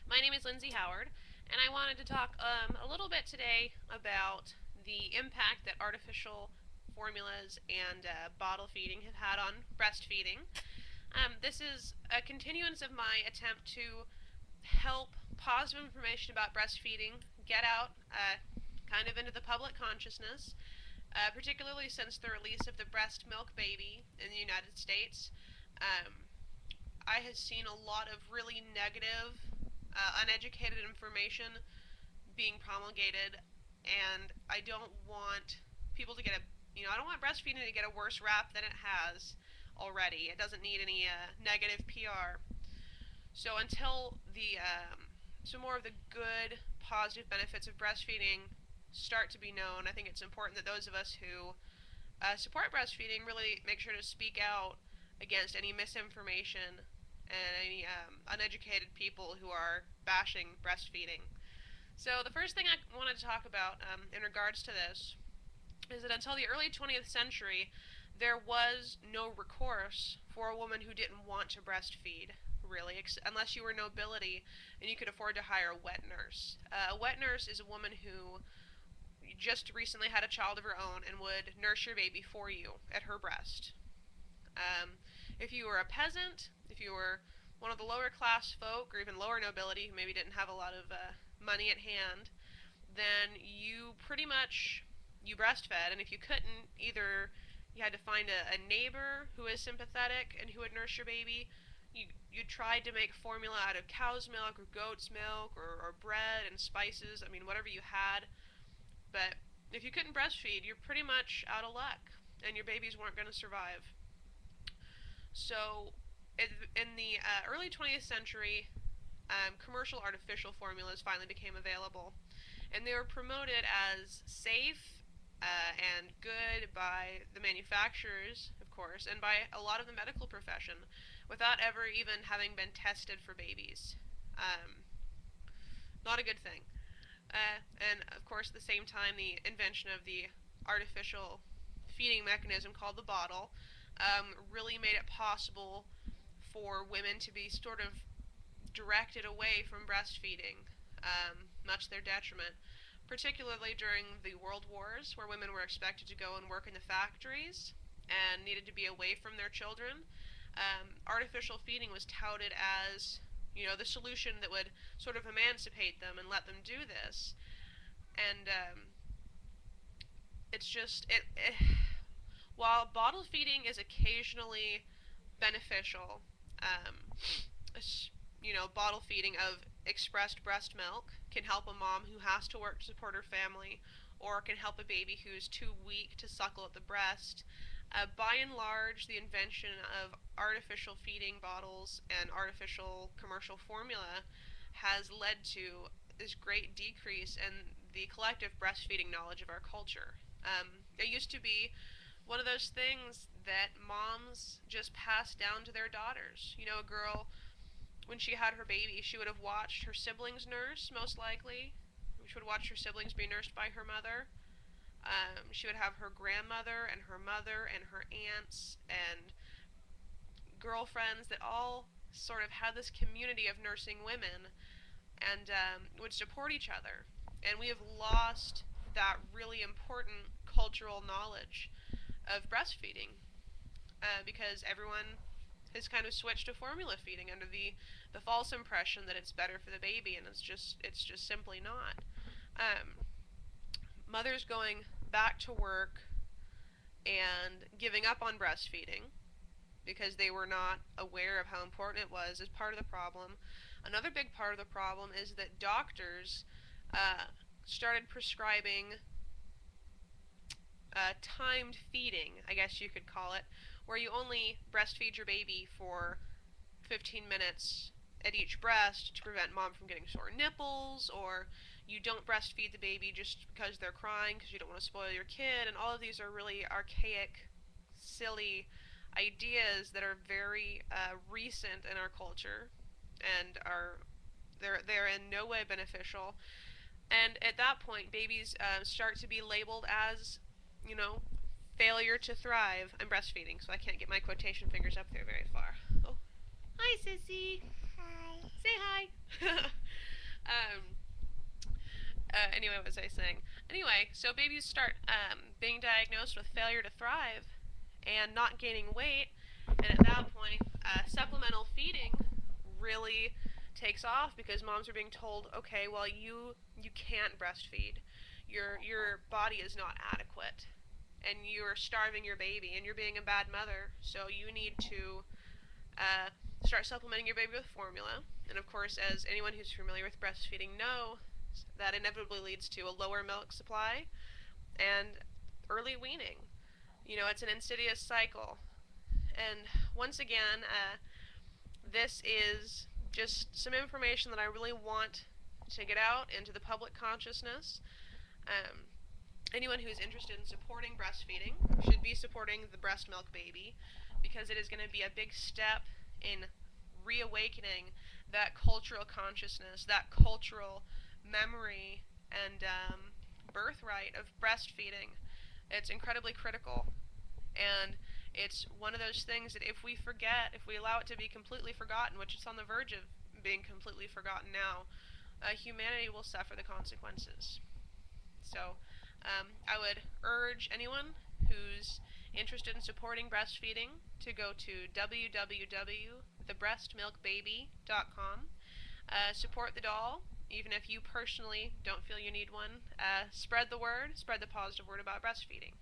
My name is Lindsay Howard, and I wanted to talk a little bit today about the impact that artificial formulas and bottle feeding have had on breastfeeding. This is a continuance of my attempt to help positive information about breastfeeding get out kind of into the public consciousness, particularly since the release of the breast milk baby in the United States. Um, I have seen a lot of really negative, uneducated information being promulgated, and I don't want people to get I don't want breastfeeding to get a worse rap than it has already. It doesn't need any negative PR. So until so more of the good, positive benefits of breastfeeding start to be known, I think it's important that those of us who support breastfeeding really make sure to speak out against any misinformation and any uneducated people who are bashing breastfeeding. So the first thing I wanted to talk about in regards to this is that until the early 20th century, there was no recourse for a woman who didn't want to breastfeed, really, unless you were nobility and you could afford to hire a wet nurse. A wet nurse is a woman who just recently had a child of her own and would nurse your baby for you at her breast. Um, if you were a peasant, if you were one of the lower class folk, or even lower nobility who maybe didn't have a lot of money at hand, then you pretty much you breastfed, and if you couldn't, either you had to find a neighbor who was sympathetic and who would nurse your baby. You tried to make formula out of cow's milk or goat's milk or bread and spices. I mean, whatever you had. But if you couldn't breastfeed, you're pretty much out of luck, and your babies weren't going to survive. So, in the early 20th century, commercial artificial formulas finally became available, and they were promoted as safe and good by the manufacturers, of course, and by a lot of the medical profession, without ever even having been tested for babies. Um, Not a good thing. And of course, at the same time, the invention of the artificial feeding mechanism called the bottle really made it possible for women to be sort of directed away from breastfeeding, much to their detriment, particularly during the World Wars, where women were expected to go and work in the factories and needed to be away from their children. Artificial feeding was touted as the solution that would sort of emancipate them and let them do this. And it's just while bottle feeding is occasionally beneficial, um, bottle feeding of expressed breast milk can help a mom who has to work to support her family, or can help a baby who's too weak to suckle at the breast. By and large, the invention of artificial feeding bottles and artificial commercial formula has led to this great decrease in the collective breastfeeding knowledge of our culture. It used to be one of those things that moms just passed down to their daughters. A girl, when she had her baby, she would have watched her siblings nurse, most likely. She would watch her siblings be nursed by her mother. She would have her grandmother and her mother and her aunts and girlfriends that all sort of had this community of nursing women and would support each other. And we have lost that really important cultural knowledge of breastfeeding because everyone has kind of switched to formula feeding under the false impression that it's better for the baby, and it's just simply not. Um, Mothers going back to work and giving up on breastfeeding because they were not aware of how important it was is part of the problem. Another big part of the problem is that doctors uh, started prescribing timed feeding, I guess you could call it, where you only breastfeed your baby for 15 minutes at each breast to prevent mom from getting sore nipples, or you don't breastfeed the baby just because they're crying because you don't want to spoil your kid, and all of these are really archaic, silly ideas that are very recent in our culture and they're in no way beneficial. And at that point, babies start to be labeled as, you know, failure to thrive. I'm breastfeeding, so I can't get my quotation fingers up there very far. Oh, hi, Sissy. Hi. Say hi. um, anyway, what was I saying? Anyway, so babies start being diagnosed with failure to thrive and not gaining weight, and at that point, supplemental feeding really takes off because moms are being told, okay, well you can't breastfeed, your body is not adequate, and you're starving your baby, and you're being a bad mother, so you need to uh, start supplementing your baby with formula. And of course, as anyone who's familiar with breastfeeding knows, that inevitably leads to a lower milk supply and early weaning. You know, it's an insidious cycle. And once again, this is just some information that I really want to get out into the public consciousness. Um, Anyone who is interested in supporting breastfeeding should be supporting the breast milk baby because it is going to be a big step in reawakening that cultural consciousness, that cultural memory and birthright of breastfeeding. It's incredibly critical, and it's one of those things that if we forget, if we allow it to be completely forgotten, which it's on the verge of being completely forgotten now, humanity will suffer the consequences. So I would urge anyone who's interested in supporting breastfeeding to go to www.thebreastmilkbaby.com. Support the doll, even if you personally don't feel you need one. Spread the word, spread the positive word about breastfeeding.